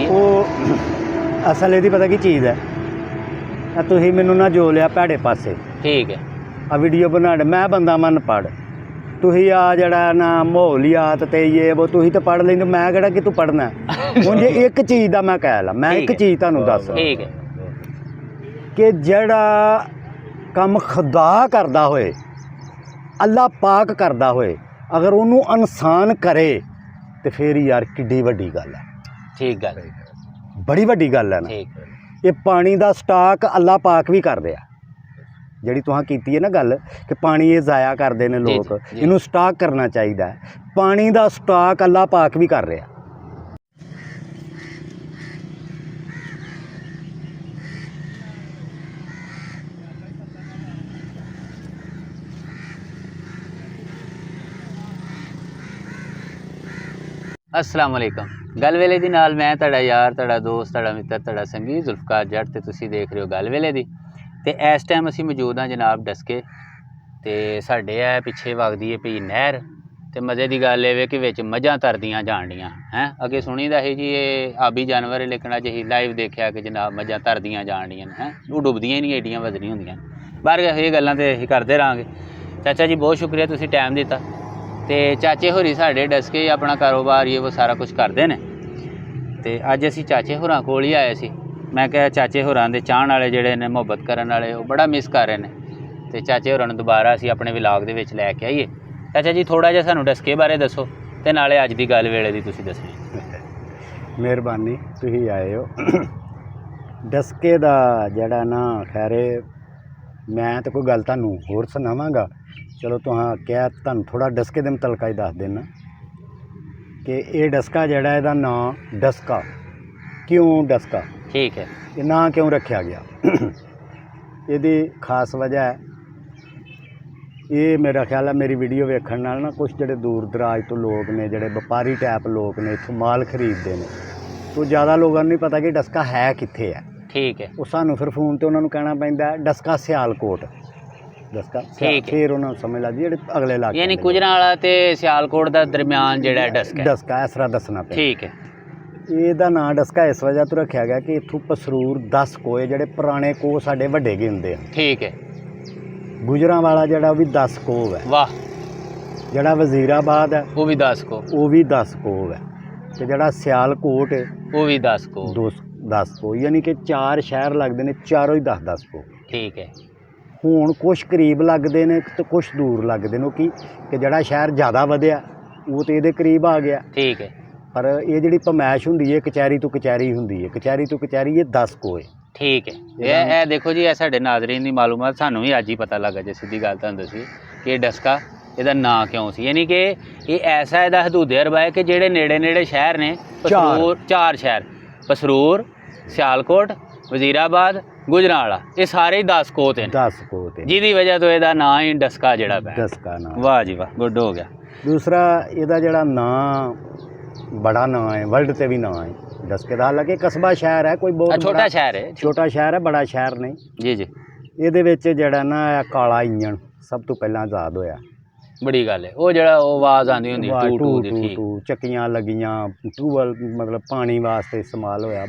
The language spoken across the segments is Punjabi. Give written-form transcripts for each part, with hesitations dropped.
ਕੀਤੀ ਹੈ। ਉਹ ਅਸਲ ਇਹਦੀ ਪਤਾ ਕੀ ਚੀਜ਼ ਹੈ, ਤੁਸੀਂ ਮੈਨੂੰ ਨਾ ਜੋ ਲਿਆ ਭੈੜੇ ਪਾਸੇ। ਠੀਕ ਹੈ। ਆ ਵੀਡੀਓ ਬਣਾਉਣ ਮੈਂ ਬੰਦਾ ਮਨ ਪੜ੍ਹ, ਤੁਸੀਂ ਆ ਜਿਹੜਾ ਨਾ ਮਾਹੌਲੀਆਤ ਤੇ ਇਹ ਉਹ ਤੁਸੀਂ ਤਾਂ ਪੜ੍ਹ ਲੈਂਦੇ, ਮੈਂ ਕਿਹੜਾ ਕਿ ਤੂੰ ਪੜ੍ਹਨਾ। ਹੁਣ ਜੇ ਇੱਕ ਚੀਜ਼ ਦਾ ਮੈਂ ਕਹਿ ਲਾ, ਮੈਂ ਇੱਕ ਚੀਜ਼ ਤੁਹਾਨੂੰ ਦੱਸ, ਠੀਕ ਹੈ, ਕਿ ਜਿਹੜਾ ਕੰਮ ਖੁਦਾ ਕਰਦਾ ਹੋਏ, ਅੱਲਾ ਪਾਕ ਕਰਦਾ ਹੋਏ, ਅਗਰ ਉਹਨੂੰ ਇਨਸਾਨ ਕਰੇ ਤੇ ਫਿਰ ਯਾਰ ਕਿੱਡੀ ਵੱਡੀ ਗੱਲ ਹੈ। ਠੀਕ ਗੱਲ, ਬੜੀ ਵੱਡੀ ਗੱਲ ਹੈ ਨਾ। ਠੀਕ। ਇਹ ਪਾਣੀ ਦਾ ਸਟਾਕ ਅੱਲਾ ਪਾਕ ਵੀ ਕਰਦੇ ਆ, ਜਿਹੜੀ ਤੁਹਾਂ ਕੀਤੀ ਹੈ ਨਾ ਗੱਲ ਕਿ ਪਾਣੀ ਇਹ ਜ਼ਾਇਆ ਕਰਦੇ ਨੇ ਲੋਕ, ਇਹਨੂੰ ਸਟਾਕ ਕਰਨਾ ਚਾਹੀਦਾ ਹੈ। ਪਾਣੀ ਦਾ ਸਟਾਕ ਅੱਲਾ ਪਾਕ ਵੀ ਕਰ ਰਿਹਾ। अस्सलाम वालेकुम। गल वेले दी नाल मैं तुहाडा यार, तुहाडा दोस्त, तुहाडा मित्र, तुहाडा संगी जुल्फकार जट, ते तुसीं देख रहे हो गल वेले दी। ते इस टाइम असीं मौजूद हाँ जनाब डस्के, ते साडे है पिछे वगदी है पई नहर, ते मज़े की गल ये कि विच मझां तरदियां जाणदियां हैं। अगे सुनी दा ही जी ये आबी जानवर है, लेकिन अज असीं लाइव देखिया कि जनाब मझां तरदियां जाणदियां हैं, वो डुबदियां ही नहीं, एडियां वजनी हुंदियां। बाहर ये गल्लां ते असीं करदे रहांगे। चाचा जी बहुत शुक्रिया, तुसीं टाइम दिता। तो चाचे होरी साढ़े डस्के अपना कारोबार ये वो सारा कुछ करते हैं। तो अज असी चाचे होरां कोल ही आए सी। मैं क्या चाचे होरां दे चाहण वाले जिहड़े ने, मुहब्बत करन वाले, वो बड़ा मिस कर रहे हैं। तो चाचे होरां नूं दोबारा असी अपने विलाग दे विच लैके आईए। चाचा जी थोड़ा जिहा सानूं डस्के बारे दसो, ते नाले अज दी गल वेले दी तुसीं दसो। मेहरबानी, तुसीं आए हो। डस्के दा जिहड़ा ना, खैर मैं तो कोई गल तुहानूं होर सुणावांगा। चलो तुहां क्या तुहानूं थोड़ा डस्के दे मुतलका ही दस देना कि ये डस्का जिहड़ा इहदा नाम डस्का क्यों डस्का, ठीक है, ये नाम क्यों रखा गया। इहदी खास वजह है, ये मेरा ख्याल है मेरी वीडियो वेखण नाल ना कुछ जिहड़े दूर दराज तो लोग ने, जिहड़े व्यापारी टाइप लोग ने, इत्थों माल खरीदते हैं, तो ज़्यादा लोगों नहीं पता कि डस्का है कित्थे है। ठीक है। वो सानूं फिर फोन ते उन्होंने कहना पैंदा है डस्का सियालकोट डस्का, फिर उन्होंने समझ लग जिहड़े अगले इलाके यानी गुजरांवाला ते सियालकोट दा दरम्यान जिहड़ा डस्का, डस्का इस तरह दसना पे। ठीक है। ਇਹਦਾ ਨਾਂ ਡਸਕਾ ਇਸ ਵਜ੍ਹਾ ਤੋਂ ਰੱਖਿਆ ਗਿਆ ਕਿ ਇੱਥੋਂ ਪਸਰੂਰ 10 ਕੋਏ, ਜਿਹੜੇ ਪੁਰਾਣੇ ਕੋਹ ਸਾਡੇ ਵੱਡੇ ਗੇ ਹੁੰਦੇ ਆ। ठीक है। ਗੁਜਰਾਂਵਾਲਾ ਜਿਹੜਾ ਉਹ ਵੀ 10 ਕੋਹ ਹੈ। वाह। ਜਿਹੜਾ ਵਜ਼ੀਰਾਬਾਦ ਹੈ वो भी 10 को, ਉਹ ਵੀ 10 ਕੋਹ ਹੈ, ਤੇ ਜਿਹੜਾ ਸਿਆਲਕੋਟ ਹੈ वो भी 10 को। 10 ਕੋਹ, ਯਾਨੀ ਕਿ 4 ਸ਼ਹਿਰ ਲੱਗਦੇ ਨੇ, ਚਾਰੋਂ ਹੀ 10-10 ਕੋਹ। ठीक है। ਹੁਣ ਕੁਛ ਕਰੀਬ ਲੱਗਦੇ ਨੇ ਤੇ ਕੁਛ ਦੂਰ ਲੱਗਦੇ ਨੇ, ਕਿ ਜਿਹੜਾ ਸ਼ਹਿਰ ਜ਼ਿਆਦਾ ਵਧਿਆ ਉਹ ਤੇ ਇਹਦੇ ਕਰੀਬ ਆ ਗਿਆ। ठीक है। ਪਰ ਇਹ ਜਿਹੜੀ ਪਮੈਸ਼ ਹੁੰਦੀ ਹੈ ਕਚਹਿਰੀ ਤੋਂ ਕਚਹਿਰੀ ਹੁੰਦੀ ਹੈ, ਕਚਹਿਰੀ ਤੋਂ ਕਚਹਿਰੀ ਇਹ 10 ਕੋਏ। ठीक है। ਇਹ ਦੇਖੋ ਜੀ, ਇਹ ਸਾਡੇ ਨਾਜ਼ਰੀਨ ਦੀ ਮਾਲੂਮਾਤ ਸਾਨੂੰ ਵੀ ਅੱਜ ਹੀ ਪਤਾ ਲੱਗਾ, ਜੇ ਸਿੱਧੀ ਗੱਲ ਤੁਹਾਨੂੰ ਦੱਸੀ ਕਿ ਇਹ ਡਸਕਾ ਇਹਦਾ ਨਾਂ ਕਿਉਂ ਸੀ। ਯਾਨੀ ਕਿ ਇਹ ਐਸਾ ਇਹਦਾ ਹਦੂਦੇ ਅਰਬਾ ਹੈ ਕਿ ਜਿਹੜੇ ਨੇੜੇ ਨੇੜੇ ਸ਼ਹਿਰ ਨੇ, ਪਸਰੂਰ, 4 ਸ਼ਹਿਰ, ਪਸਰੂਰ, ਸਿਆਲਕੋਟ, ਵਜ਼ੀਰਾਬਾਦ, ਗੁਜਰਾਂਵਾਲਾ, ਇਹ ਸਾਰੇ ਹੀ 10 ਕੋਹ ਤੇ ਨੇ। 10 ਕੋਹ ਤੇ, ਜਿਹਦੀ ਵਜ੍ਹਾ ਤੋਂ ਇਹਦਾ ਨਾਂ ਹੀ ਡਸਕਾ ਜਿਹੜਾ ਪਿਆ। ਡਸਕਾ ਨਾਂ। ਵਾਹ ਜੀ ਵਾਹ, ਗੁੱਡ ਹੋ ਗਿਆ। ਦੂਸਰਾ ਇਹਦਾ ਜਿਹੜਾ ਨਾਂ ਬੜਾ ਨਾਂ ਹੈ, ਵਰਲਡ ਤੇ ਵੀ ਨਾਂ ਹੈ ਡਸਕੇ ਦਾ। ਹਾਲਾਂਕਿ ਕਸਬਾ ਸ਼ਹਿਰ ਹੈ, ਕੋਈ ਬਹੁਤ ਛੋਟਾ ਸ਼ਹਿਰ ਹੈ, ਛੋਟਾ ਸ਼ਹਿਰ ਹੈ, ਬੜਾ ਸ਼ਹਿਰ ਨਹੀਂ ਜੀ ਜੀ। ਇਹਦੇ ਵਿੱਚ ਜਿਹੜਾ ਨਾ ਕਾਲਾ ਇੰਜਣ ਸਭ ਤੋਂ ਪਹਿਲਾਂ ਆਜ਼ਾਦ ਹੋਇਆ। ਬੜੀ ਗੱਲ ਹੈ। ਉਹ ਜਿਹੜਾ ਉਹ ਆਵਾਜ਼ ਆਉਂਦੀ ਹੁੰਦੀ ਟੂ ਟੂ ਦੀ, ਠੀਕ, ਚੱਕੀਆਂ ਲੱਗੀਆਂ, ਟੂਬਲ ਮਤਲਬ ਪਾਣੀ ਵਾਸਤੇ ਇਸਤੇਮਾਲ ਹੋਇਆ।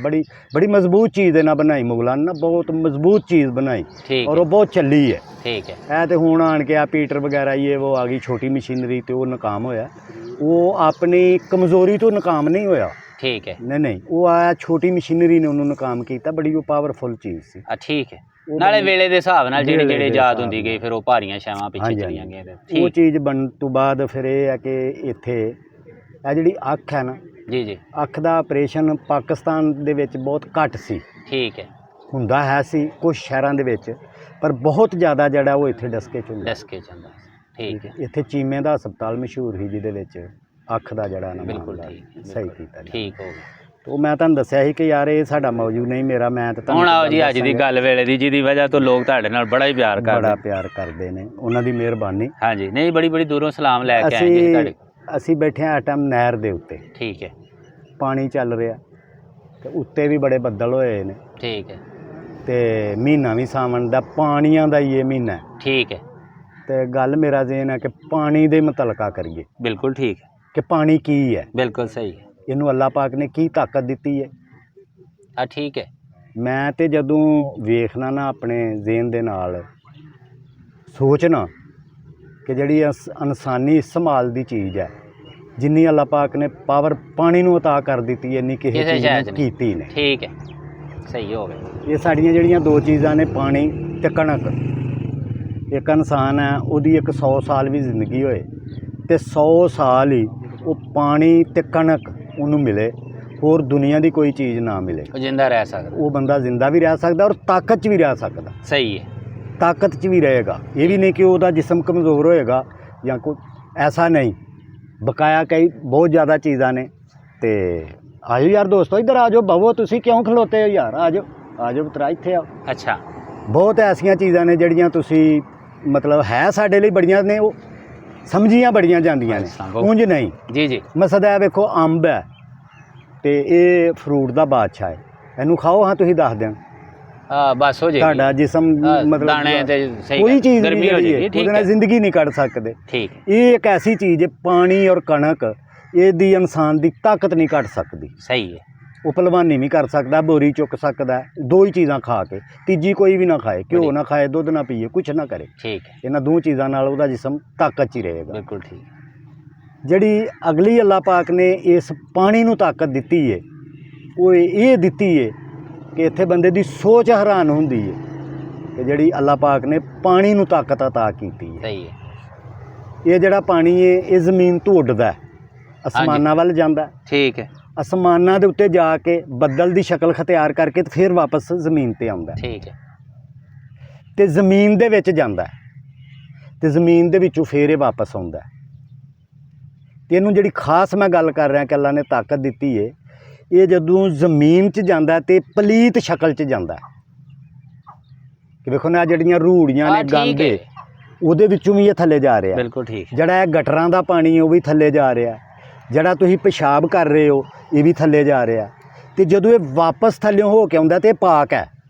ਬੜੀ ਮਜ਼ਬੂਤ ਚੀਜ਼ ਦੇ ਨਾਲ ਬਣਾਈ ਮੁਗਲਾਂ ਨੇ ਨਾ, ਬਹੁਤ ਮਜ਼ਬੂਤ ਚੀਜ਼ ਬਣਾਈ, ਔਰ ਉਹ ਬਹੁਤ ਚੱਲੀ ਹੈ। ਠੀਕ ਹੈ। ਇਹ ਤੇ ਹੁਣ ਆਣ ਕੇ ਆ ਪੀਟਰ ਵਗੈਰਾ ਇਹ ਉਹ ਆ ਗਈ ਛੋਟੀ ਮਸ਼ੀਨਰੀ, ਤੇ ਉਹ ਨਾਕਾਮ ਹੋਇਆ। ਉਹ ਆਪਣੀ ਕਮਜ਼ੋਰੀ ਤੋਂ ਨਾਕਾਮ ਨਹੀਂ ਹੋਇਆ। ਠੀਕ ਹੈ। ਨਹੀਂ, ਉਹ ਆ ਛੋਟੀ ਮਸ਼ੀਨਰੀ ਨੇ ਉਹਨੂੰ ਨਾਕਾਮ ਕੀਤਾ। ਬੜੀ ਉਹ ਪਾਵਰਫੁਲ ਚੀਜ਼ ਸੀ। ਠੀਕ ਹੈ। ਨਾਲੇ ਵੇਲੇ ਦੇ ਹਿਸਾਬ ਨਾਲ ਜਿਹੜੇ ਯਾਦ ਹੁੰਦੀ ਗਈ, ਫਿਰ ਉਹ ਭਾਰੀਆਂ ਛਾਵਾਂ ਪਿੱਛੇ ਚਲੀਆਂ ਗਈਆਂ। ਉਹ ਚੀਜ਼ ਬਣਨ ਤੋਂ ਬਾਅਦ ਫਿਰ ਇਹ ਹੈ ਕਿ ਇੱਥੇ ਇਹ ਜਿਹੜੀ ਅੱਖ ਹੈ ਨਾ, ਜੀ ਜੀ, ਅੱਖ ਦਾ ਆਪਰੇਸ਼ਨ ਪਾਕਿਸਤਾਨ ਦੇ ਵਿੱਚ ਬਹੁਤ ਘੱਟ ਸੀ। ਠੀਕ ਹੈ। ਹੁੰਦਾ ਹੈ ਸੀ ਕੁਝ ਸ਼ਹਿਰਾਂ ਦੇ ਵਿੱਚ, ਪਰ ਬਹੁਤ ਜ਼ਿਆਦਾ ਜਿਹੜਾ ਉਹ ਇੱਥੇ ਡਸਕੇ ਚ ਹੁੰਦਾ। ਠੀਕ ਹੈ। ਇੱਥੇ ਚੀਮੇ ਦਾ ਹਸਪਤਾਲ ਮਸ਼ਹੂਰ ਸੀ, ਜਿਹਦੇ ਵਿੱਚ ਅੱਖ ਦਾ ਜਿਹੜਾ ਨਾ ਬਿਲਕੁਲ ਸਹੀ ਕੀਤਾ। ਠੀਕ ਹੋ ਗਿਆ। तो मैं तुहानूं दस्सिया ही कि यार ये साडा मौजू नहीं, मेरा मैं तो हुण आओ जी अज दी गल वेले दी, जिहदी वजह तो लोग तुहाडे नाल बड़ा ही प्यार करदे ने, उन्हां दी मेहरबानी। हाँ जी, नहीं बड़ी दूरों सलाम लैके आए जी तुहाडे। असीं बैठे आ टाइम नहर दे उत्ते। ठीक है। पानी चल रहा ते उत्ते भी बड़े बदल होए ने। ठीक है। ते महीना भी सावन दा, पानियां दा ही ये महीना है। ठीक है। ते गल मेरा जेन है कि पानी दे मुतलका करिए। बिल्कुल ठीक है। कि पानी की है। बिल्कुल सही है। इनू अल्लाह पाक ने की ताकत दी है, ਆ ਠੀਕ ਹੈ। ਮੈਂ ਤੇ ਜਦੋਂ ਵੇਖਣਾ ਨਾ ਆਪਣੇ ਜ਼ਿਹਨ ਦੇ ਨਾਲ ਸੋਚਣਾ ਕਿ ਜਿਹੜੀ ਇਨਸਾਨੀ ਇਸਤੇਮਾਲ ਦੀ ਚੀਜ਼ ਹੈ, ਜਿੰਨੀ ਅੱਲਾਹ ਪਾਕ ਨੇ ਪਾਵਰ ਪਾਣੀ ਨੂੰ ਅਤਾ ਕਰ ਦਿੱਤੀ ਇੰਨੀ ਕਿਸੇ ਕਿਸੇ ਚੀਜ਼ ਸ਼ਾਇਦ ਨੂੰ ਨਹੀਂ। ਕੀਤੀ ਨੇ। ਠੀਕ ਹੈ, ਸਹੀ ਹੋ ਗਿਆ। ਇਹ ਸਾਡੀਆਂ ਜਿਹੜੀਆਂ ਦੋ ਚੀਜ਼ਾਂ ਨੇ, ਪਾਣੀ ਤੇ ਕਣਕ। ਇੱਕ ਇਨਸਾਨ ਹੈ, ਉਹਦੀ ਇੱਕ 100 ਸਾਲ ਵੀ ਜ਼ਿੰਦਗੀ ਹੋਏ ਤੇ 100 ਸਾਲ ਹੀ ਉਹ ਪਾਣੀ ਤੇ ਕਣਕ ਉਹਨੂੰ ਮਿਲੇ, ਹੋਰ ਦੁਨੀਆ ਦੀ ਕੋਈ ਚੀਜ਼ ਨਾ ਮਿਲੇ, ਉਹ ਜਿੰਦਾ ਰਹਿ ਸਕਦਾ। ਉਹ ਬੰਦਾ ਜ਼ਿੰਦਾ ਵੀ ਰਹਿ ਸਕਦਾ ਔਰ ਤਾਕਤ 'ਚ ਵੀ ਰਹਿ ਸਕਦਾ। ਸਹੀ ਹੈ। ਤਾਕਤ 'ਚ ਵੀ ਰਹੇਗਾ। ਇਹ ਵੀ ਨਹੀਂ ਕਿ ਉਹਦਾ ਜਿਸਮ ਕਮਜ਼ੋਰ ਹੋਏਗਾ ਜਾਂ ਕੋਈ, ਐਸਾ ਨਹੀਂ। ਬਕਾਇਆ ਕਈ ਬਹੁਤ ਜ਼ਿਆਦਾ ਚੀਜ਼ਾਂ ਨੇ। ਤੇ ਆਜੋ ਯਾਰ ਦੋਸਤੋ, ਇੱਧਰ ਆ ਜਾਓ, ਬਵੋ, ਤੁਸੀਂ ਕਿਉਂ ਖਲੋਤੇ ਹੋ ਯਾਰ? ਆ ਜਾਓ ਪੁੱਤਰਾ, ਇੱਥੇ ਆਓ। ਅੱਛਾ, ਬਹੁਤ ਐਸੀਆਂ ਚੀਜ਼ਾਂ ਨੇ ਜਿਹੜੀਆਂ ਤੁਸੀਂ ਮਤਲਬ ਹੈ ਸਾਡੇ ਲਈ ਬੜੀਆਂ ਨੇ, ਉਹ ਸਮਝੀਆਂ ਬੜੀਆਂ ਜਾਂਦੀਆਂ ਨੇ, ਅੱਛਾ, ਉਂਝ ਨਹੀਂ। ਜੀ ਜੀ। ਮਸਲਾ ਇਹ ਵੇਖੋ, ਅੰਬ ਹੈ ਤੇ ਇਹ ਫਰੂਟ ਦਾ ਬਾਦਸ਼ਾਹ ਹੈ, ਇਹਨੂੰ ਖਾਓ ਹਾਂ ਤੁਸੀਂ ਦੱਸ ਦਿਨ ਬਸ ਹੋ ਜਾਏਗੀ ਤੁਹਾਡਾ ਜਿਸਮ ਮਤਲਬ ਦਾਣੇ ਤੇ ਸਹੀ ਕੋਈ ਚੀਜ਼ ਗਰਮੀ ਨਹੀਂ ਹੋ ਜਿਹੜੀ ਜਾਏਗੀ। ਹੈ ਠੀਕ ਉਹਦੇ ਨਾਲ ਹੈ, ਜ਼ਿੰਦਗੀ ਨਹੀਂ ਕੱਢ ਸਕਦੇ। ਠੀਕ ਹੈ, ਇਹ ਇੱਕ ਐਸੀ ਚੀਜ਼ ਹੈ, ਪਾਣੀ ਔਰ ਕਣਕ, ਇਹਦੀ ਇਨਸਾਨ ਦੀ ਤਾਕਤ ਨਹੀਂ ਕੱਢ ਸਕਦੀ। ਸਹੀ ਹੈ। ਉਹ ਭਲਵਾਨੀ ਨਹੀਂ ਕਰ ਸਕਦਾ, ਬੋਰੀ ਚੁੱਕ ਸਕਦਾ ਹੈ, ਦੋ ਹੀ ਚੀਜ਼ਾਂ ਖਾ ਕੇ, ਤੀਜੀ ਕੋਈ ਵੀ ਨਾ ਖਾਏ, ਘਿਓ ਨਾ ਖਾਏ, ਦੁੱਧ ਨਾ ਪੀਏ, ਕੁਛ ਨਾ ਕਰੇ। ਠੀਕ ਹੈ, ਇਹਨਾਂ ਦੋ ਚੀਜ਼ਾਂ ਨਾਲ ਉਹਦਾ ਜਿਸਮ ਤਾਕਤ 'ਚ ਹੀ ਰਹੇਗਾ। ਬਿਲਕੁਲ ਠੀਕ। ਜਿਹੜੀ ਅਗਲੀ ਅੱਲਾਹ ਪਾਕ ਨੇ ਇਸ ਪਾਣੀ ਨੂੰ ਤਾਕਤ ਦਿੱਤੀ ਹੈ, ਉਹ ਇਹ ਦਿੱਤੀ ਹੈ ਕਿ ਇੱਥੇ ਬੰਦੇ ਦੀ ਸੋਚ ਹੈਰਾਨ ਹੁੰਦੀ ਹੈ ਕਿ ਜਿਹੜੀ ਅੱਲਾਹ ਪਾਕ ਨੇ ਪਾਣੀ ਨੂੰ ਤਾਕਤ ਅਤਾ ਕੀਤੀ ਹੈ। ਸਹੀ ਹੈ। ਇਹ ਜਿਹੜਾ ਪਾਣੀ ਹੈ, ਇਹ ਜ਼ਮੀਨ ਤੋਂ ਉੱਡਦਾ ਹੈ, ਅਸਮਾਨਾਂ ਵੱਲ ਜਾਂਦਾ ਹੈ। ਠੀਕ ਹੈ, ਅਸਮਾਨਾਂ ਦੇ ਉੱਤੇ ਜਾ ਕੇ ਬੱਦਲ ਦੀ ਸ਼ਕਲ ਖਤਿਆਰ ਕਰਕੇ ਤੇ ਫਿਰ ਵਾਪਸ ਜ਼ਮੀਨ ਤੇ ਆਉਂਦਾ ਹੈ ਠੀਕ ਹੈ, ਤੇ ਜ਼ਮੀਨ ਦੇ ਵਿੱਚ ਜਾਂਦਾ ਹੈ ਤੇ ਜ਼ਮੀਨ ਦੇ ਵਿੱਚੋਂ ਫਿਰ ਇਹ ਵਾਪਸ ਆਉਂਦਾ ਹੈ। ਤੇ ਇਹਨੂੰ ਜਿਹੜੀ ਖਾਸ ਮੈਂ ਗੱਲ ਕਰ ਰਿਹਾ ਕਿ ਅੱਲਾ ਨੇ ਤਾਕਤ ਦਿੱਤੀ ਹੈ, ਇਹ ਜਦੋਂ ਜ਼ਮੀਨ 'ਚ ਜਾਂਦਾ ਤੇ ਪਲੀਤ ਸ਼ਕਲ 'ਚ ਜਾਂਦਾ ਹੈ। ਕਿ ਵੇਖੋ ਨਾ, ਜਿਹੜੀਆਂ ਰੂੜੀਆਂ ਨੇ, ਠੀਕ ਗੰਦ ਹੈ, ਉਹਦੇ ਵਿੱਚੋਂ ਵੀ ਇਹ ਥੱਲੇ ਜਾ ਰਿਹਾ। ਬਿਲਕੁਲ ਠੀਕ। ਜਿਹੜਾ ਇਹ ਗਟਰਾਂ ਦਾ ਪਾਣੀ ਹੈ ਉਹ ਵੀ ਥੱਲੇ ਜਾ ਰਿਹਾ। ਜਿਹੜਾ ਤੁਸੀਂ ਪਿਸ਼ਾਬ ਕਰ ਰਹੇ ਹੋ ਇਹ ਵੀ ਥੱਲੇ ਜਾ ਰਿਹਾ। ਤੇ ਜਦੋਂ ਇਹ ਵਾਪਸ ਥੱਲਿਓਂ ਹੋ ਕੇ ਆਉਂਦਾ ਤੇ ਇਹ ਪਾਕ ਹੈ।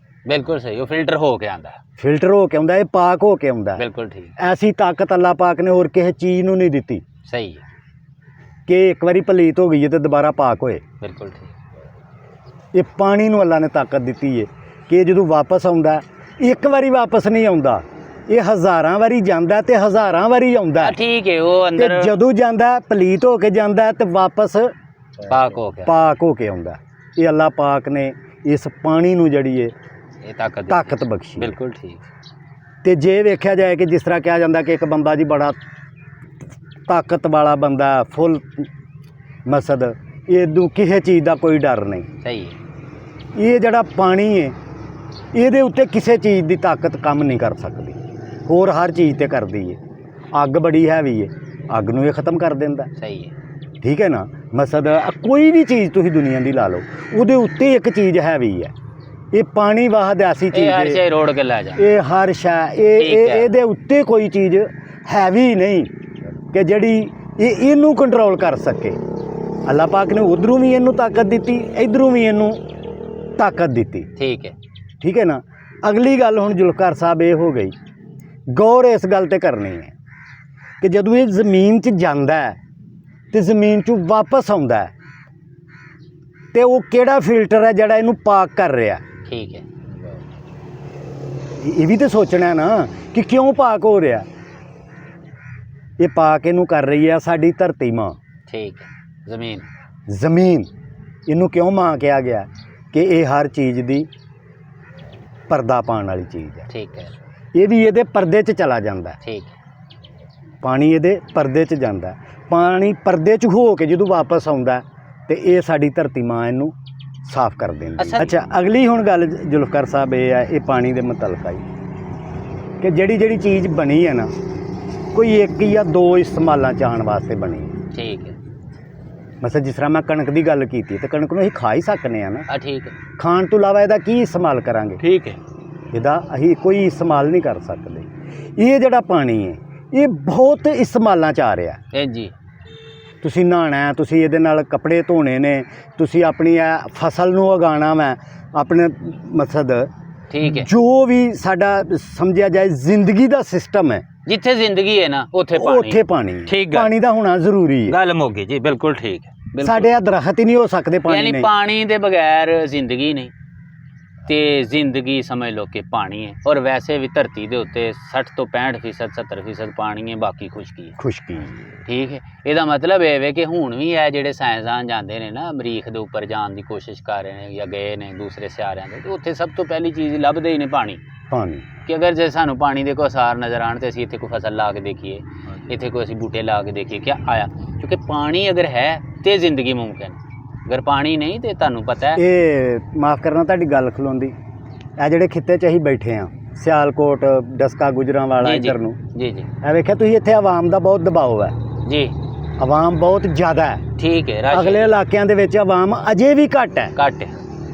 ਬਿਲਕੁਲ ਸਹੀ, ਉਹ ਫਿਲਟਰ ਹੋ ਕੇ ਆਂਦਾ। ਫਿਲਟਰ ਹੋ ਕੇ ਆਉਂਦਾ, ਇਹ ਪਾਕ ਹੋ ਕੇ ਆਉਂਦਾ। ਬਿਲਕੁਲ ਠੀਕ। ਐਸੀ ਤਾਕਤ ਅੱਲਾਹ ਪਾਕ ਨੇ ਹੋਰ ਕਿਸੇ ਚੀਜ਼ ਨੂੰ ਨਹੀਂ ਦਿੱਤੀ ਸਹੀ ਹੈ, ਕਿ ਇੱਕ ਵਾਰੀ ਪਲੀਤ ਹੋ ਗਈ ਹੈ ਤੇ ਦੁਬਾਰਾ ਪਾਕ ਹੋਏ। ਬਿਲਕੁਲ ਠੀਕ। ਇਹ ਪਾਣੀ ਨੂੰ ਅੱਲਾ ਨੇ ਤਾਕਤ ਦਿੱਤੀ ਹੈ ਕਿ ਇਹ ਜਦੋਂ ਵਾਪਸ ਆਉਂਦਾ, ਇੱਕ ਵਾਰੀ ਵਾਪਸ ਨਹੀਂ ਆਉਂਦਾ, ਇਹ ਹਜ਼ਾਰਾਂ ਵਾਰੀ ਜਾਂਦਾ ਤੇ ਹਜ਼ਾਰਾਂ ਵਾਰੀ ਆਉਂਦਾ। ਠੀਕ ਹੈ, ਉਹ ਤੇ ਅੰਦਰ ਜਦੋਂ ਜਾਂਦਾ ਪਲੀਤ ਹੋ ਕੇ ਜਾਂਦਾ ਤੇ ਵਾਪਸ ਪਾਕ ਹੋ ਗਿਆ। ਪਾਕ ਹੋ ਕੇ ਆਉਂਦਾ। ਇਹ ਅੱਲਾਹ ਪਾਕ ਨੇ ਇਸ ਪਾਣੀ ਨੂੰ ਜਿਹੜੀ ਹੈ ਇਹ ਤਾਕਤ ਤਾਕਤ ਬਖਸ਼ੀ। ਬਿਲਕੁਲ ਠੀਕ। ਤੇ ਜੇ ਵੇਖਿਆ ਜਾਏ ਕਿ ਜਿਸ ਤਰ੍ਹਾਂ ਕਿਹਾ ਜਾਂਦਾ ਕਿ ਇੱਕ ਬੰਦਾ ਜੀ ਬੜਾ ਤਾਕਤ ਵਾਲਾ ਬੰਦਾ, ਫੁੱਲ ਮਸਦ, ਇਹਨੂੰ ਕਿਸੇ ਚੀਜ਼ ਦਾ ਕੋਈ ਡਰ ਨਹੀਂ। ਸਹੀ ਹੈ। ਇਹ ਜਿਹੜਾ ਪਾਣੀ ਹੈ, ਇਹਦੇ ਉੱਤੇ ਕਿਸੇ ਚੀਜ਼ ਦੀ ਤਾਕਤ ਕੰਮ ਨਹੀਂ ਕਰ ਸਕਦੀ, ਹੋਰ ਹਰ ਚੀਜ਼ ਤੇ ਕਰਦੀ ਹੈ। ਅੱਗ ਬੜੀ ਹੈਵੀ ਹੈ, ਅੱਗ ਨੂੰ ਇਹ ਖਤਮ ਕਰ ਦਿੰਦਾ। ਸਹੀ ਹੈ। ਠੀਕ ਹੈ ਨਾ। ਮਸਦ ਕੋਈ ਵੀ ਚੀਜ਼ ਤੁਸੀਂ ਦੁਨੀਆ ਦੀ ਲਾ ਲਓ, ਉਹਦੇ ਉੱਤੇ ਇੱਕ ਚੀਜ਼ ਹੈਵੀ ਹੈ। ਇਹ ਪਾਣੀ ਵਾਹਦ ਐਸੀ ਇਹ ਚੀਜ਼ ਹਰ ਹੈ, ਸ਼ੈ ਰੋੜ ਕੇ ਲੈ ਜਾ। ਇਹ ਹਰ ਸ਼ੈ, ਇਹਦੇ ਉੱਤੇ ਕੋਈ ਚੀਜ਼ ਹੈਵੀ ਨਹੀਂ ਕਿ ਜਿਹੜੀ ਇਹਨੂੰ ਕੰਟਰੋਲ ਕਰ ਸਕੇ। ਅੱਲਾਹ ਪਾਕ ਨੇ ਉਧਰੋਂ ਵੀ ਇਹਨੂੰ ਤਾਕਤ ਦਿੱਤੀ, ਇਧਰੋਂ ਵੀ ਇਹਨੂੰ ਤਾਕਤ ਦਿੱਤੀ। ਠੀਕ ਹੈ। ਠੀਕ ਹੈ ਨਾ। ਅਗਲੀ ਗੱਲ ਹੁਣ ਜ਼ੁਲਫਕਾਰ ਸਾਹਿਬ ਇਹ ਹੋ ਗਈ, ਗੌਰ ਇਸ ਗੱਲ ਤੇ ਕਰਨੀ ਹੈ ਕਿ ਜਦੋਂ ਇਹ ਜ਼ਮੀਨ 'ਚ ਜਾਂਦਾ ਹੈ ਤੇ ਜ਼ਮੀਨ 'ਚੋਂ ਵਾਪਸ ਆਉਂਦਾ ਹੈ ਤੇ ਉਹ ਕਿਹੜਾ ਫਿਲਟਰ ਹੈ ਜਿਹੜਾ ਇਹਨੂੰ ਪਾਕ ਕਰ ਰਿਹਾ। ਠੀਕ ਹੈ। ਇਹ ਵੀ ਤਾਂ ਸੋਚਣਾ ਨਾ ਕਿ ਕਿਉਂ ਪਾਕ ਹੋ ਰਿਹਾ। ਇਹ ਪਾਕ ਇਹਨੂੰ ਕਰ ਰਹੀ ਹੈ ਸਾਡੀ ਧਰਤੀ ਮਾਂ। ਠੀਕ ਹੈ। ਜ਼ਮੀਨ। ਜ਼ਮੀਨ ਇਹਨੂੰ ਕਿਉਂ ਮਾਂ ਕਿਹਾ ਗਿਆ ਕਿ ਇਹ ਹਰ ਚੀਜ਼ ਦੀ ਪਰਦਾ ਪਾਉਣ ਵਾਲੀ ਚੀਜ਼ ਹੈ। ਠੀਕ ਹੈ। ਇਹ ਵੀ ਇਹਦੇ ਪਰਦੇ 'ਚ ਚਲਾ ਜਾਂਦਾ ਹੈ। ਠੀਕ। ਪਾਣੀ ਇਹਦੇ ਪਰਦੇ 'ਚ ਜਾਂਦਾ ਹੈ। ਪਾਣੀ ਪਰਦੇ 'ਚ ਹੋ ਕੇ ਜਦੋਂ ਵਾਪਸ ਆਉਂਦਾ ਤੇ ਇਹ ਸਾਡੀ ਧਰਤੀ ਮਾਂ ਇਹਨੂੰ ਸਾਫ਼ ਕਰ ਦਿੰਦੀ। ਅੱਛਾ, ਅਗਲੀ ਹੁਣ ਗੱਲ ਜ਼ੁਲਫਕਾਰ ਸਾਹਿਬ ਇਹ ਹੈ, ਇਹ ਪਾਣੀ ਦੇ ਮੁਤਲਕ ਆਈ ਕਿ ਜਿਹੜੀ ਚੀਜ਼ ਬਣੀ ਹੈ ਨਾ, ਕੋਈ ਇੱਕ ਜਾਂ ਦੋ ਇਸਤੇਮਾਲਾਂ 'ਚ ਆਉਣ ਵਾਸਤੇ ਬਣੀ ਹੈ। ਠੀਕ ਹੈ। ਮਤਲਬ ਜਿਸ ਤਰ੍ਹਾਂ ਮੈਂ ਕਣਕ ਦੀ ਗੱਲ ਕੀਤੀ ਤੇ ਕਣਕ ਨੂੰ ਅਸੀਂ ਖਾ ਹੀ ਸਕਨੇ ਆ ਨਾ। ਠੀਕ ਹੈ। ਖਾਣ ਤੋਂ ਇਲਾਵਾ ਇਹਦਾ ਕੀ ਇਸਤੇਮਾਲ ਕਰਾਂਗੇ? ਠੀਕ ਹੈ। ਇਹਦਾ ਅਸੀਂ ਕੋਈ ਇਸਤੇਮਾਲ ਨਹੀਂ ਕਰ ਸਕਦੇ। ਇਹ ਜਿਹੜਾ ਪਾਣੀ ਹੈ ਇਹ ਬਹੁਤ ਇਸਤੇਮਾਲਾਂ 'ਚ ਆ ਰਿਹਾ। ਜੀ। ਤੁਸੀਂ ਨਹਾਉਣਾ, ਤੁਸੀਂ ਇਹਦੇ ਨਾਲ ਕੱਪੜੇ ਧੋਣੇ ਨੇ, ਤੁਸੀਂ ਆਪਣੀ ਇਹ ਫਸਲ ਨੂੰ ਉਗਾਉਣਾ ਵਾ, ਆਪਣੇ ਮਕਸਦ ਠੀਕ ਹੈ, ਜੋ ਵੀ ਸਾਡਾ ਸਮਝਿਆ ਜਾਏ ਜ਼ਿੰਦਗੀ ਦਾ ਸਿਸਟਮ ਹੈ, ਜਿੱਥੇ ਜ਼ਿੰਦਗੀ ਹੈ ਨਾ ਉੱਥੇ ਪਾਣੀ। ਉੱਥੇ ਪਾਣੀ, ਠੀਕ ਹੈ, ਪਾਣੀ ਦਾ ਹੋਣਾ ਜ਼ਰੂਰੀ ਹੈ। ਗੱਲ ਮੁੱਕ ਗਈ ਜੀ, ਬਿਲਕੁਲ ਠੀਕ ਹੈ। ਸਾਡੇ ਆ ਦਰਖਤ ਹੀ ਨਹੀਂ ਹੋ ਸਕਦੇ ਪਾਣੀ ਯਾਨੀ ਨਹੀਂ। ਪਾਣੀ ਦੇ ਬਗੈਰ ਜ਼ਿੰਦਗੀ ਨਹੀਂ। ਤੇ ਜ਼ਿੰਦਗੀ ਸਮਝ ਲਓ ਕਿ ਪਾਣੀ ਹੈ। ਔਰ ਵੈਸੇ ਵੀ ਧਰਤੀ ਦੇ ਉੱਤੇ 60 ਤੋਂ 65% 70% ਪਾਣੀ ਹੈ, ਬਾਕੀ ਖੁਸ਼ਕੀ ਹੈ। ਖੁਸ਼ਕੀ ਠੀਕ ਹੈ। ਇਹਦਾ ਮਤਲਬ ਇਹ ਵੇ ਕਿ ਹੁਣ ਵੀ ਇਹ ਜਿਹੜੇ ਸਾਇੰਸਦਾਨ ਜਾਂਦੇ ਨੇ ਨਾ ਮਰੀਖ ਦੇ ਉੱਪਰ ਜਾਣ ਦੀ ਕੋਸ਼ਿਸ਼ ਕਰ ਰਹੇ ਨੇ ਜਾਂ ਗਏ ਨੇ ਦੂਸਰੇ ਸਿਆਰਿਆਂ ਦੇ, ਤੇ ਉੱਥੇ ਸਭ ਤੋਂ ਪਹਿਲੀ ਚੀਜ਼ ਲੱਭਦੇ ਹੀ ਨੇ ਪਾਣੀ। ਪਾਣੀ ਕਿ ਅਗਰ ਜੇ ਸਾਨੂੰ ਪਾਣੀ ਦੇ ਕੋਈ ਅਸਾਰ ਨਜ਼ਰ ਆਉਣ ਤੇ ਅਸੀਂ ਇੱਥੇ ਕੋਈ ਫਸਲ ਲਾ ਕੇ ਦੇਖੀਏ, ਇੱਥੇ ਕੋਈ ਅਸੀਂ ਬੂਟੇ ਲਾ ਕੇ ਦੇਖੀਏ ਕਿਆ ਆਇਆ, ਕਿਉਂਕਿ ਪਾਣੀ ਅਗਰ ਹੈ ਤੇ ਜ਼ਿੰਦਗੀ ਮੁਮਕਿਨ, ਅਗਰ ਪਾਣੀ ਨਹੀਂ ਤੇ ਤੁਹਾਨੂੰ ਪਤਾ ਹੈ। ਇਹ ਮਾਫ ਕਰਨਾ ਤੁਹਾਡੀ ਗੱਲ ਖਲੋਂਦੀ, ਇਹ ਜਿਹੜੇ ਖਿੱਤੇ 'ਚ ਅਸੀਂ ਬੈਠੇ ਆ ਸਿਆਲਕੋਟ, ਡਸਕਾ, ਗੁਜਰਾਂਵਾਲਾ ਜੀ, ਇੱਧਰ ਨੂੰ, ਜੀ ਜੀ ਇਹ ਵੇਖਿਆ ਤੁਸੀਂ ਇੱਥੇ ਆਵਾਮ ਦਾ ਬਹੁਤ ਦਬਾਅ ਹੈ, ਜੀ ਆਵਾਮ ਬਹੁਤ ਜ਼ਿਆਦਾ ਹੈ। ਠੀਕ ਹੈ। ਰਸ਼ ਅਗਲੇ ਇਲਾਕਿਆਂ ਦੇ ਵਿੱਚ ਆਵਾਮ ਅਜੇ ਵੀ ਘੱਟ ਹੈ, ਘੱਟ ਹੈ।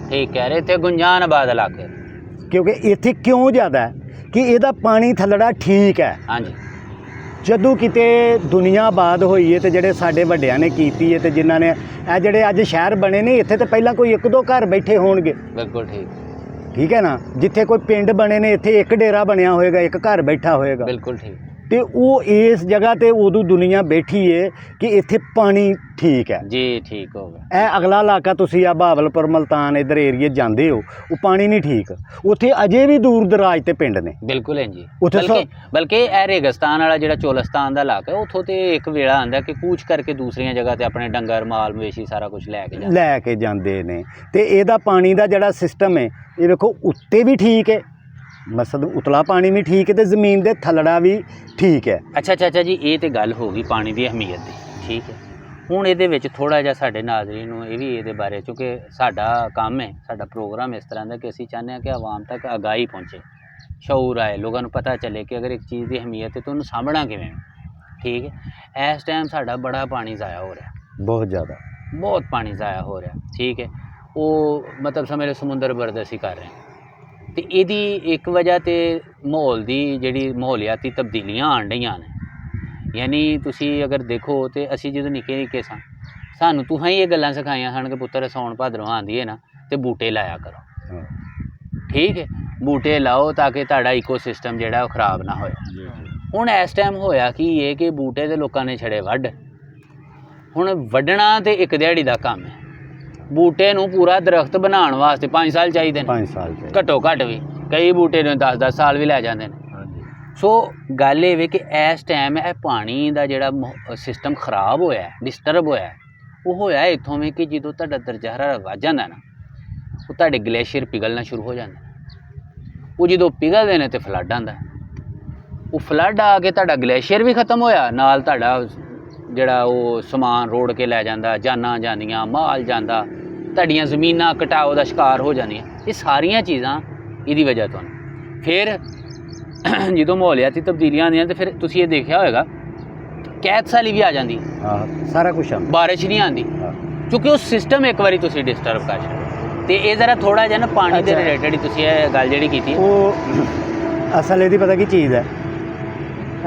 ਠੀਕ ਕਹਿ ਰਹੇ, ਇੱਥੇ ਗੁੰਜਾਨ ਆਬਾਦ ਇਲਾਕੇ। ਕਿਉਂਕਿ ਇੱਥੇ ਕਿਉਂ ਜ਼ਿਆਦਾ ਹੈ ਕਿ ਇਹਦਾ ਪਾਣੀ ਥੱਲੜਾ ਠੀਕ ਹੈ। ਹਾਂਜੀ। ਜਦੋਂ ਕਿਤੇ ਦੁਨੀਆ ਆਬਾਦ ਹੋਈ ਹੈ ਤੇ ਜਿਹੜੇ ਸਾਡੇ ਵੱਡਿਆਂ ਨੇ ਕੀਤੀ ਹੈ ਤੇ ਜਿਨ੍ਹਾਂ ਨੇ ਇਹ ਜਿਹੜੇ ਅੱਜ ਸ਼ਹਿਰ ਬਣੇ ਨੇ, ਇੱਥੇ ਤੇ ਪਹਿਲਾਂ ਕੋਈ ਇੱਕ ਦੋ ਘਰ ਬੈਠੇ ਹੋਣਗੇ। ਬਿਲਕੁਲ ਠੀਕ। ਠੀਕ ਹੈ ਨਾ, ਜਿੱਥੇ ਕੋਈ ਪਿੰਡ ਬਣੇ ਨੇ ਇੱਥੇ ਇੱਕ ਡੇਰਾ ਬਣਿਆ ਹੋਏਗਾ, ਇੱਕ ਘਰ ਬੈਠਾ ਹੋਏਗਾ। ਬਿਲਕੁਲ ਠੀਕ। ਤੇ ਉਹ ਇਸ ਜਗ੍ਹਾ ਤੇ ਉਦੋਂ ਦੁਨੀਆ ਬੈਠੀ ਏ ਕਿ ਇੱਥੇ ਪਾਣੀ ਠੀਕ ਹੈ ਜੀ, ਠੀਕ ਹੋ ਗਿਆ। ਇਹ ਅਗਲਾ ਇਲਾਕਾ ਤੁਸੀਂ ਆ ਬਹਾਵਲਪੁਰ, ਮਲਤਾਨ ਇੱਧਰ ਏਰੀਏ ਜਾਂਦੇ ਹੋ, ਉਹ ਪਾਣੀ ਨਹੀਂ ਠੀਕ, ਉੱਥੇ ਅਜੇ ਵੀ ਦੂਰ ਦਰਾਜ ਤੇ ਪਿੰਡ ਨੇ। ਬਿਲਕੁਲ ਹੈ ਜੀ। ਉੱਥੇ ਬਲਕਿ ਇਹ ਰੇਗਿਸਤਾਨ ਵਾਲਾ ਜਿਹੜਾ ਚੋਲਸਤਾਨ ਦਾ ਇਲਾਕਾ, ਉੱਥੋਂ ਤੇ ਇੱਕ ਵੇਲਾ ਆਉਂਦਾ ਕਿ ਕੂਚ ਕਰਕੇ ਦੂਸਰੀਆਂ ਜਗ੍ਹਾ ਤੇ ਆਪਣੇ ਡੰਗਰ, ਮਾਲ ਮਵੇਸ਼ੀ ਸਾਰਾ ਕੁਝ ਲੈ ਕੇ ਜਾਂਦੇ ਨੇ। ਤੇ ਇਹਦਾ ਪਾਣੀ ਦਾ ਜਿਹੜਾ ਸਿਸਟਮ ਹੈ, ਇਹ ਵੇਖੋ ਉੱਤੇ ਵੀ ਠੀਕ ਹੈ, ਮਸਦ ਉਤਲਾ ਪਾਣੀ ਵੀ ਠੀਕ ਹੈ ਤੇ ਜ਼ਮੀਨ ਦੇ ਥੱਲੜਾ ਵੀ ਠੀਕ ਹੈ। ਅੱਛਾ ਚਾਚਾ ਜੀ, ਇਹ ਤੇ ਗੱਲ ਹੋ ਗਈ ਪਾਣੀ ਦੀ ਅਹਿਮੀਅਤ ਦੀ। ਠੀਕ ਹੈ। ਹੁਣ ਇਹਦੇ ਵਿੱਚ ਥੋੜ੍ਹਾ ਜਿਹਾ ਸਾਡੇ ਨਾਜ਼ਰੀਨ ਨੂੰ ਇਹ ਵੀ ਇਹਦੇ ਬਾਰੇ, ਕਿਉਂਕਿ ਸਾਡਾ ਕੰਮ ਹੈ, ਸਾਡਾ ਪ੍ਰੋਗਰਾਮ ਇਸ ਤਰ੍ਹਾਂ ਦਾ ਕਿ ਅਸੀਂ ਚਾਹੁੰਦੇ ਹਾਂ ਕਿ ਆਵਾਮ ਤੱਕ ਅਗਾਹੀ ਪਹੁੰਚੇ, ਸ਼ਊਰ ਆਏ, ਲੋਕਾਂ ਨੂੰ ਪਤਾ ਚੱਲੇ ਕਿ ਅਗਰ ਇੱਕ ਚੀਜ਼ ਦੀ ਅਹਿਮੀਅਤ ਹੈ ਤਾਂ ਉਹਨੂੰ ਸਾਂਭਣਾ ਕਿਵੇਂ। ਠੀਕ ਹੈ। ਇਸ ਟਾਈਮ ਸਾਡਾ ਬੜਾ ਪਾਣੀ ਜ਼ਾਇਆ ਹੋ ਰਿਹਾ, ਬਹੁਤ ਜ਼ਿਆਦਾ, ਬਹੁਤ ਪਾਣੀ ਜ਼ਾਇਆ ਹੋ ਰਿਹਾ। ਠੀਕ ਹੈ। ਉਹ ਮਤਲਬ ਸਮਝ ਲਓ ਸਮੁੰਦਰ ਬਰਦ ਅਸੀਂ ਕਰ ਰਹੇ ਹਾਂ। ਤੇ ਇਹਦੀ ਇੱਕ ਵਜ੍ਹਾ ਤੇ ਮਾਹੌਲ ਦੀ ਜਿਹੜੀ ਮਾਹੌਲੀਆਤੀ ਤਬਦੀਲੀਆਂ ਆਉਣ ਡਈਆਂ ਨੇ। ਯਾਨੀ ਤੁਸੀਂ ਅਗਰ ਦੇਖੋ ਤੇ ਅਸੀਂ ਜਦੋਂ ਨਿੱਕੇ ਨਿੱਕੇ ਸਾਂ, ਸਾਨੂੰ ਤੂੰ ਹੀ ਇਹ ਗੱਲਾਂ ਸਿਖਾਈਆਂ ਸਨ ਕਿ ਪੁੱਤਰ ਸਾਉਣ ਭਾਦਰੋਂ ਆਉਂਦੀ ਹੈ ਨਾ ਤੇ ਬੂਟੇ ਲਾਇਆ ਕਰੋ। ਠੀਕ ਹੈ। ਬੂਟੇ ਲਾਓ ਤਾਂ ਕਿ ਤੁਹਾਡਾ ਈਕੋਸਿਸਟਮ ਜਿਹੜਾ ਉਹ ਖ਼ਰਾਬ ਨਾ ਹੋਏ। ਹੁਣ ਇਸ ਟਾਈਮ ਹੋਇਆ ਕੀ ਇਹ ਕਿ ਬੂਟੇ ਤੇ ਲੋਕਾਂ ਨੇ ਛੜੇ ਵੱਢ, ਹੁਣ ਵੱਢਣਾ ਤੇ ਇੱਕ ਦਿਹਾੜੀ ਦਾ ਕੰਮ ਹੈ। ਬੂਟੇ ਨੂੰ ਪੂਰਾ ਦਰਖਤ ਬਣਾਉਣ ਵਾਸਤੇ 5 ਸਾਲ ਚਾਹੀਦੇ ਨੇ, 5 ਸਾਲ ਘੱਟੋ ਘੱਟ ਵੀ, ਕਈ ਬੂਟੇ ਨੂੰ 10-10 ਸਾਲ ਵੀ ਲੈ ਜਾਂਦੇ ਨੇ। ਸੋ ਗੱਲ ਇਹ ਵੇ ਕਿ ਇਸ ਟਾਈਮ ਇਹ ਪਾਣੀ ਦਾ ਜਿਹੜਾ ਸਿਸਟਮ ਖਰਾਬ ਹੋਇਆ, ਡਿਸਟਰਬ ਹੋਇਆ, ਉਹ ਹੋਇਆ ਇੱਥੋਂ ਵੀ ਕਿ ਜਦੋਂ ਤੁਹਾਡਾ ਦਰਜਾ ਹਰਾਰਾ ਵੱਧ ਜਾਂਦਾ ਨਾ, ਉਹ ਤੁਹਾਡੇ ਗਲੇਸ਼ੀਅਰ ਪਿਘਲਣਾ ਸ਼ੁਰੂ ਹੋ ਜਾਂਦੇ। ਉਹ ਜਦੋਂ ਪਿਘਲਦੇ ਨੇ ਤੇ ਫਲੱਡ ਆਉਂਦਾ, ਉਹ ਫਲੱਡ ਆ ਕੇ ਤੁਹਾਡਾ ਗਲੇਸ਼ੀਅਰ ਵੀ ਖਤਮ ਹੋਇਆ, ਨਾਲ ਤੁਹਾਡਾ ਜਿਹੜਾ ਉਹ ਸਮਾਨ ਰੋੜ ਕੇ ਲੈ ਜਾਂਦਾ, ਜਾਨਾਂ ਜਾਂਦੀਆਂ, ਮਾਲ ਜਾਂਦਾ, ਤੁਹਾਡੀਆਂ ਜ਼ਮੀਨਾਂ ਕਟਾਓ ਦਾ ਸ਼ਿਕਾਰ ਹੋ ਜਾਂਦੀਆਂ। ਇਹ ਸਾਰੀਆਂ ਚੀਜ਼ਾਂ ਇਹਦੀ ਵਜ੍ਹਾ ਤੋਂ। ਫਿਰ ਜਦੋਂ ਮਾਹੌਲੀਆਤੀ ਤਬਦੀਲੀਆਂ ਆਉਂਦੀਆਂ ਤੇ ਫਿਰ ਤੁਸੀਂ ਇਹ ਦੇਖਿਆ ਹੋਏਗਾ ਕੈਦ ਸਾਲੀ ਵੀ ਆ ਜਾਂਦੀ, ਸਾਰਾ ਕੁਛ ਆ, ਬਾਰਿਸ਼ ਨਹੀਂ ਆਉਂਦੀ, ਕਿਉਂਕਿ ਉਹ ਸਿਸਟਮ ਇੱਕ ਵਾਰੀ ਤੁਸੀਂ ਡਿਸਟਰਬ ਕਰ ਛੱਡੋ। ਤੇ ਇਹ ਜ਼ਰਾ ਥੋੜ੍ਹਾ ਜਿਹਾ ਨਾ ਪਾਣੀ ਦੇ ਰਿਲੇਟਡ ਹੀ ਤੁਸੀਂ ਇਹ ਗੱਲ ਜਿਹੜੀ ਕੀਤੀ, ਉਹ ਅਸਲ ਇਹਦੀ ਪਤਾ ਕੀ ਚੀਜ਼ ਹੈ,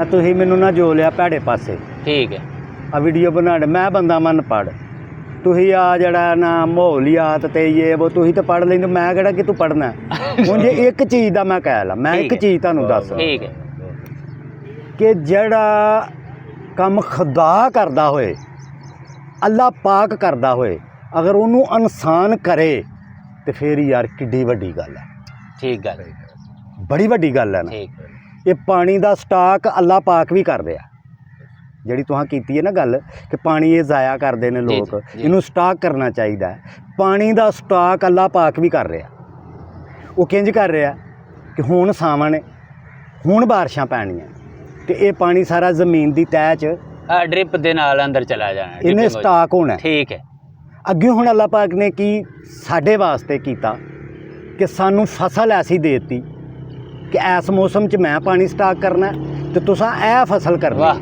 ਤੁਸੀਂ ਮੈਨੂੰ ਨਾ ਜੋ ਲਿਆ ਭੈੜੇ ਪਾਸੇ। ਠੀਕ ਹੈ। ਆ ਵੀਡੀਓ ਬਣਾਉਣ ਮੈਂ ਬੰਦਾ ਮਨ ਪੜ੍ਹ, ਤੁਸੀਂ ਆ ਜਿਹੜਾ ਨਾ ਮਾਹੌਲੀਆਤ ਤੇ ਇਹ ਉਹ ਤੁਸੀਂ ਤਾਂ ਪੜ੍ਹ ਲੈਂਦੇ, ਮੈਂ ਕਿਹੜਾ ਕਿ ਤੂੰ ਪੜ੍ਹਨਾ। ਹੁਣ ਜੇ ਇੱਕ ਚੀਜ਼ ਦਾ ਮੈਂ ਕਹਿ ਲਾ, ਮੈਂ ਇੱਕ ਚੀਜ਼ ਤੁਹਾਨੂੰ ਦੱਸ, ਠੀਕ ਹੈ, ਕਿ ਜਿਹੜਾ ਕੰਮ ਖੁਦਾ ਕਰਦਾ ਹੋਏ, ਅੱਲਾ ਪਾਕ ਕਰਦਾ ਹੋਏ, ਅਗਰ ਉਹਨੂੰ ਇਨਸਾਨ ਕਰੇ ਤੇ ਫਿਰ ਯਾਰ ਕਿੱਡੀ ਵੱਡੀ ਗੱਲ ਹੈ। ਠੀਕ ਗੱਲ, ਬੜੀ ਵੱਡੀ ਗੱਲ ਹੈ ਨਾ। ਠੀਕ। ਇਹ ਪਾਣੀ ਦਾ ਸਟਾਕ ਅੱਲਾ ਪਾਕ ਵੀ ਕਰਦੇ ਆ, ਜਿਹੜੀ ਤੁਹਾਂ ਕੀਤੀ ਹੈ ਨਾ ਗੱਲ ਕਿ ਪਾਣੀ ਇਹ ਜ਼ਾਇਆ ਕਰਦੇ ਨੇ ਲੋਕ, ਇਹਨੂੰ ਸਟਾਕ ਕਰਨਾ ਚਾਹੀਦਾ ਹੈ। ਪਾਣੀ ਦਾ ਸਟਾਕ ਅੱਲਾ ਪਾਕ ਵੀ ਕਰ ਰਿਹਾ। ਉਹ ਕਿੰਜ ਕਰ ਰਿਹਾ ਕਿ ਹੁਣ ਸਾਵਣ, ਹੁਣ ਬਾਰਿਸ਼ਾਂ ਪੈਣੀਆਂ ਤੇ ਇਹ ਪਾਣੀ ਸਾਰਾ ਜ਼ਮੀਨ ਦੀ ਤਹਿ 'ਚ ਡ੍ਰਿਪ ਦੇ ਨਾਲ ਅੰਦਰ ਚਲਾ ਜਾਣਾ, ਇਹਨੇ ਸਟਾਕ ਹੋਣਾ। ਠੀਕ ਹੈ। ਅੱਗੇ ਹੁਣ ਅੱਲਾ ਪਾਕ ਨੇ ਕੀ ਸਾਡੇ ਵਾਸਤੇ ਕੀਤਾ ਕਿ ਸਾਨੂੰ ਫਸਲ ਐਸੀ ਦੇ ਦਿੱਤੀ ਕਿ ਇਸ ਮੌਸਮ 'ਚ ਮੈਂ ਪਾਣੀ ਸਟਾਕ ਕਰਨਾ ਤੇ ਤੁਸੀਂ ਇਹ ਫਸਲ ਕਰਨੀ। ਵਾਹ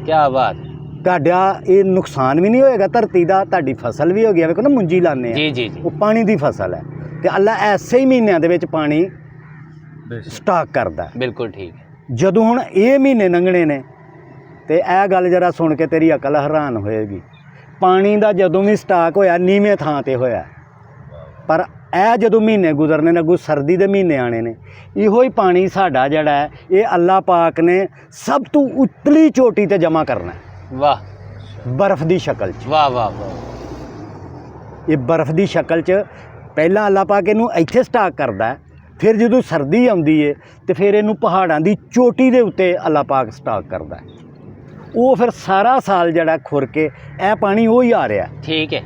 ਕਿਆ ਬਾਤ। ਤੁਹਾਡਾ ਇਹ ਨੁਕਸਾਨ ਵੀ ਨਹੀਂ ਹੋਏਗਾ ਧਰਤੀ ਦਾ, ਤੁਹਾਡੀ ਫਸਲ ਵੀ ਹੋ ਗਈ। ਵੇਖੋ ਨਾ ਮੁੰਜੀ ਲਾਉਂਦੇ ਆ, ਜੀ ਜੀ, ਉਹ ਪਾਣੀ ਦੀ ਫਸਲ ਹੈ ਤੇ ਅੱਲਾ ਐਸੇ ਹੀ ਮਹੀਨਿਆਂ ਦੇ ਵਿੱਚ ਪਾਣੀ ਸਟਾਕ ਕਰਦਾ। ਬਿਲਕੁਲ ਠੀਕ ਹੈ। ਜਦੋਂ ਹੁਣ ਇਹ ਮਹੀਨੇ ਲੰਘਣੇ ਨੇ ਤੇ ਇਹ ਗੱਲ ਜਰਾ ਸੁਣ ਕੇ ਤੇਰੀ ਅਕਲ ਹੈਰਾਨ ਹੋਏਗੀ। ਪਾਣੀ ਦਾ ਜਦੋਂ ਵੀ ਸਟਾਕ ਹੋਇਆ ਨੀਵੇਂ ਥਾਂ ਤੇ ਹੋਇਆ, ਪਰ ਇਹ ਜਦੋਂ ਮਹੀਨੇ ਗੁਜ਼ਰਨੇ ਨੇ, ਅੱਗੋਂ ਸਰਦੀ ਦੇ ਮਹੀਨੇ ਆਣੇ ਨੇ, ਇਹੋ ਹੀ ਪਾਣੀ ਸਾਡਾ ਜਿਹੜਾ ਹੈ ਇਹ ਅੱਲਾ ਪਾਕ ਨੇ ਸਭ ਤੋਂ ਉਤਲੀ ਚੋਟੀ ਤੇ ਜਮ੍ਹਾਂ ਕਰਨਾ। ਵਾਹ। ਬਰਫ਼ ਦੀ ਸ਼ਕਲ 'ਚ। ਵਾਹ ਵਾਹ ਵਾਹ। ਇਹ ਬਰਫ਼ ਦੀ ਸ਼ਕਲ 'ਚ ਪਹਿਲਾਂ ਅੱਲਾ ਪਾਕ ਇਹਨੂੰ ਇੱਥੇ ਸਟਾਕ ਕਰਦਾ ਹੈ, ਫਿਰ ਜਦੋਂ ਸਰਦੀ ਆਉਂਦੀ ਏ ਤੇ ਫਿਰ ਇਹਨੂੰ ਪਹਾੜਾਂ ਦੀ ਚੋਟੀ ਦੇ ਉੱਤੇ ਅੱਲਾ ਪਾਕ ਸਟਾਕ ਕਰਦਾ ਹੈ। ਉਹ ਫਿਰ ਸਾਰਾ ਸਾਲ ਜਿਹੜਾ ਖੁਰ ਕੇ ਇਹ ਪਾਣੀ ਉਹੀ ਆ ਰਿਹਾ, ਠੀਕ ਹੈ।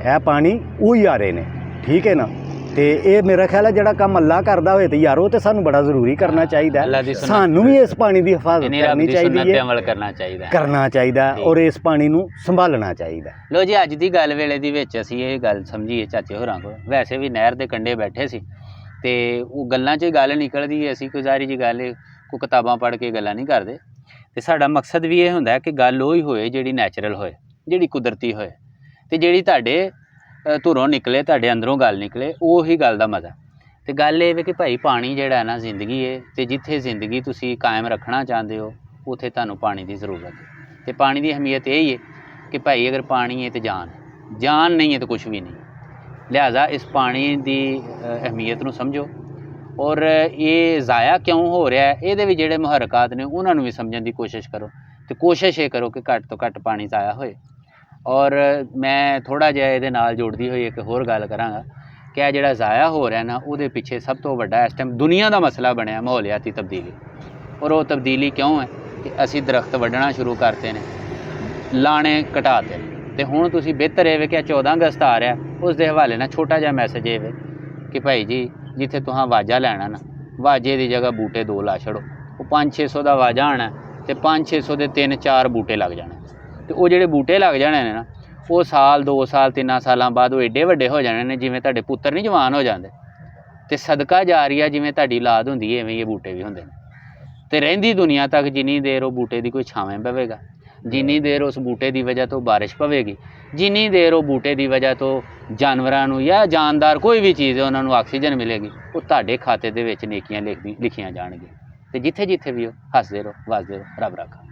ਇਹ ਪਾਣੀ ਉਹੀ ਆ ਰਹੇ ਨੇ, ਠੀਕ ਹੈ ਨਾ। ਤੇ ਇਹ ਮੇਰਾ ਖਿਆਲ ਹੈ ਜਿਹੜਾ ਕੰਮ ਅੱਲਾ ਕਰਦਾ ਹੋਏ ਤੇ ਯਾਰ ਉਹ ਤੇ ਸਾਨੂੰ ਬੜਾ ਜ਼ਰੂਰੀ ਕਰਨਾ ਚਾਹੀਦਾ ਅੱਲਾ ਹੈ। ਦੀ ਸੁਨਨਤ ਸਾਨੂੰ ਵੀ ਇਸ ਪਾਣੀ ਦੀ ਹਿਫਾਜ਼ਤ ਇਹਨੇ ਰੱਬ ਕਰਨੀ ਦੀ ਚਾਹੀਦੀ ਸੁਨਨਤ ਤੇ ਹੈ, ਅਮਲ ਕਰਨਾ ਚਾਹੀਦਾ ਹੈ। ਕਰਨਾ ਚਾਹੀਦਾ ਹੈ, ਔਰ ਇਸ ਪਾਣੀ ਨੂੰ ਸੰਭਾਲਣਾ ਚਾਹੀਦਾ ਹੈ। ਲੋ ਜੀ, ਅੱਜ ਦੀ ਗੱਲ ਵੇਲੇ ਦੀ ਵਿੱਚ ਅਸੀਂ ਇਹ ਗੱਲ ਸਮਝੀਏ ਚਾਚੇ ਹੋਰਾਂ ਕੋਲ। ਵੈਸੇ ਵੀ ਨਹਿਰ ਦੇ ਕੰਢੇ ਬੈਠੇ ਸੀ ਤੇ ਉਹ ਗੱਲਾਂ 'ਚ ਗੱਲ ਨਿਕਲਦੀ ਹੈ, ਅਸੀਂ ਕੋਈ ਜ਼ਾਰੀ ਜੀ ਗੱਲ ਕੋਈ ਕਿਤਾਬਾਂ ਪੜ੍ਹ ਕੇ ਗੱਲਾਂ ਨਹੀਂ ਕਰਦੇ। ਤੇ ਸਾਡਾ ਮਕਸਦ ਵੀ ਇਹ ਹੁੰਦਾ ਕਿ ਗੱਲ ਉਹ ਹੀ ਹੋਏ ਜਿਹੜੀ ਨੈਚੁਰਲ ਹੋਏ, ਜਿਹੜੀ ਕੁਦਰਤੀ ਹੋਏ, ਤੇ ਜਿਹੜੀ ਤੁਹਾਡੇ ਧੁਰੋਂ ਨਿਕਲੇ, ਤੁਹਾਡੇ ਅੰਦਰੋਂ ਗੱਲ ਨਿਕਲੇ, ਉਹੀ ਗੱਲ ਦਾ ਮਜ਼ਾ। ਤੇ ਗੱਲ ਇਹ ਵੇ ਕਿ ਭਾਈ ਪਾਣੀ ਜਿਹੜਾ ਨਾ ਜ਼ਿੰਦਗੀ ਹੈ, ਤੇ ਜਿੱਥੇ ਜ਼ਿੰਦਗੀ ਤੁਸੀਂ ਕਾਇਮ ਰੱਖਣਾ ਚਾਹੁੰਦੇ ਹੋ ਉੱਥੇ ਤੁਹਾਨੂੰ ਪਾਣੀ ਦੀ ਜ਼ਰੂਰਤ ਹੈ। ਤੇ ਪਾਣੀ ਦੀ ਅਹਿਮੀਅਤ ਇਹ ਹੀ ਹੈ ਕਿ ਭਾਈ ਅਗਰ ਪਾਣੀ ਹੈ ਤੇ ਜਾਨ ਨਹੀਂ ਹੈ ਤਾਂ ਕੁਛ ਵੀ ਨਹੀਂ। ਲਿਹਾਜ਼ਾ ਇਸ ਪਾਣੀ ਦੀ ਅਹਿਮੀਅਤ ਨੂੰ ਸਮਝੋ, ਔਰ ਇਹ ਜ਼ਾਇਆ ਕਿਉਂ ਹੋ ਰਿਹਾ ਇਹਦੇ ਵੀ ਜਿਹੜੇ ਮੁਹਰਕਾਤ ਨੇ ਉਹਨਾਂ ਨੂੰ ਵੀ ਸਮਝਣ ਦੀ ਕੋਸ਼ਿਸ਼ ਕਰੋ। ਤੇ ਕੋਸ਼ਿਸ਼ ਇਹ ਕਰੋ ਕਿ ਘੱਟ ਤੋਂ ਘੱਟ ਪਾਣੀ ਜ਼ਾਇਆ ਹੋਏ। ਔਰ ਮੈਂ ਥੋੜ੍ਹਾ ਜਿਹਾ ਇਹਦੇ ਨਾਲ ਜੁੜਦੀ ਹੋਈ ਇੱਕ ਹੋਰ ਗੱਲ ਕਰਾਂਗਾ ਕਿ ਇਹ ਜਿਹੜਾ ਜ਼ਾਇਆ ਹੋ ਰਿਹਾ ਨਾ, ਉਹਦੇ ਪਿੱਛੇ ਸਭ ਤੋਂ ਵੱਡਾ ਇਸ ਟਾਈਮ ਦੁਨੀਆ ਦਾ ਮਸਲਾ ਬਣਿਆ ਮਾਹੌਲਿਆਤੀ ਤਬਦੀਲੀ। ਔਰ ਉਹ ਤਬਦੀਲੀ ਕਿਉਂ ਹੈ ਕਿ ਅਸੀਂ ਦਰਖਤ ਵੱਢਣਾ ਸ਼ੁਰੂ ਕਰਤੇ ਨੇ, ਲਾਣੇ ਘਟਾਤੇ ਨੇ। ਤੇ ਹੁਣ ਤੁਸੀਂ ਬਿਹਤਰ ਇਹ ਵੇ ਕਿ 14 ਅਗਸਤ ਆ ਰਿਹਾ, ਉਸ ਦੇ ਹਵਾਲੇ ਨਾਲ ਛੋਟਾ ਜਿਹਾ ਮੈਸੇਜ ਇਹ ਵੇ ਕਿ ਭਾਈ ਜੀ ਜਿੱਥੇ ਤੁਹਾਂ ਵਾਜਾ ਲੈਣਾ ਨਾ, ਵਾਜੇ ਦੀ ਜਗ੍ਹਾ ਬੂਟੇ 2 ਲਾ ਛੜੋ। ਉਹ 500-600 ਦਾ ਵਾਜਾ ਆਣਾ ਤੇ 500-600 ਦੇ 3-4 ਬੂਟੇ ਲੱਗ ਜਾਣੇ। ਤੇ ਉਹ ਜਿਹੜੇ ਬੂਟੇ ਲੱਗ ਜਾਣੇ ਨੇ ਨਾ, ਉਹ ਸਾਲ 2 ਸਾਲ 3 ਸਾਲਾਂ ਬਾਅਦ ਉਹ ਏਡੇ ਵੱਡੇ ਹੋ ਜਾਣੇ ਨੇ ਜਿਵੇਂ ਤੁਹਾਡੇ ਪੁੱਤਰ ਨਹੀਂ ਜਵਾਨ ਹੋ ਜਾਂਦੇ। ਤੇ ਸਦਕਾ ਜਾਰੀਆ ਜਿਵੇਂ ਤੁਹਾਡੀ ਔਲਾਦ ਹੁੰਦੀ ਹੈ, ਐਵੇਂ ਇਹ ਬੂਟੇ ਵੀ ਹੁੰਦੇ ਨੇ। ਤੇ ਰਹਿੰਦੀ ਦੁਨੀਆ ਤੱਕ ਜਿੰਨੀ ਦੇਰ ਉਹ ਬੂਟੇ ਦੀ ਕੋਈ ਛਾਵੇਂ ਪਵੇਗਾ, ਜਿੰਨੀ ਦੇਰ ਉਸ ਬੂਟੇ ਦੀ ਵਜ੍ਹਾ ਤੋਂ ਬਾਰਿਸ਼ ਪਵੇਗੀ, ਜਿੰਨੀ ਦੇਰ ਉਹ ਬੂਟੇ ਦੀ ਵਜ੍ਹਾ ਤੋਂ ਜਾਨਵਰਾਂ ਨੂੰ ਜਾਂ ਜਾਨਦਾਰ ਕੋਈ ਵੀ ਚੀਜ਼ ਹੈ ਉਹਨਾਂ ਨੂੰ ਆਕਸੀਜਨ ਮਿਲੇਗੀ, ਉਹ ਤੁਹਾਡੇ ਖਾਤੇ ਦੇ ਵਿੱਚ ਨੇਕੀਆਂ ਲਿਖੀਆਂ ਜਾਣਗੀਆਂ। ਤੇ ਜਿੱਥੇ ਜਿੱਥੇ ਵੀ ਹੋ ਹੱਸਦੇ ਰਹੋ, ਵੱਸਦੇ ਰਹੋ, ਰੱਬ ਰਾਖਾ।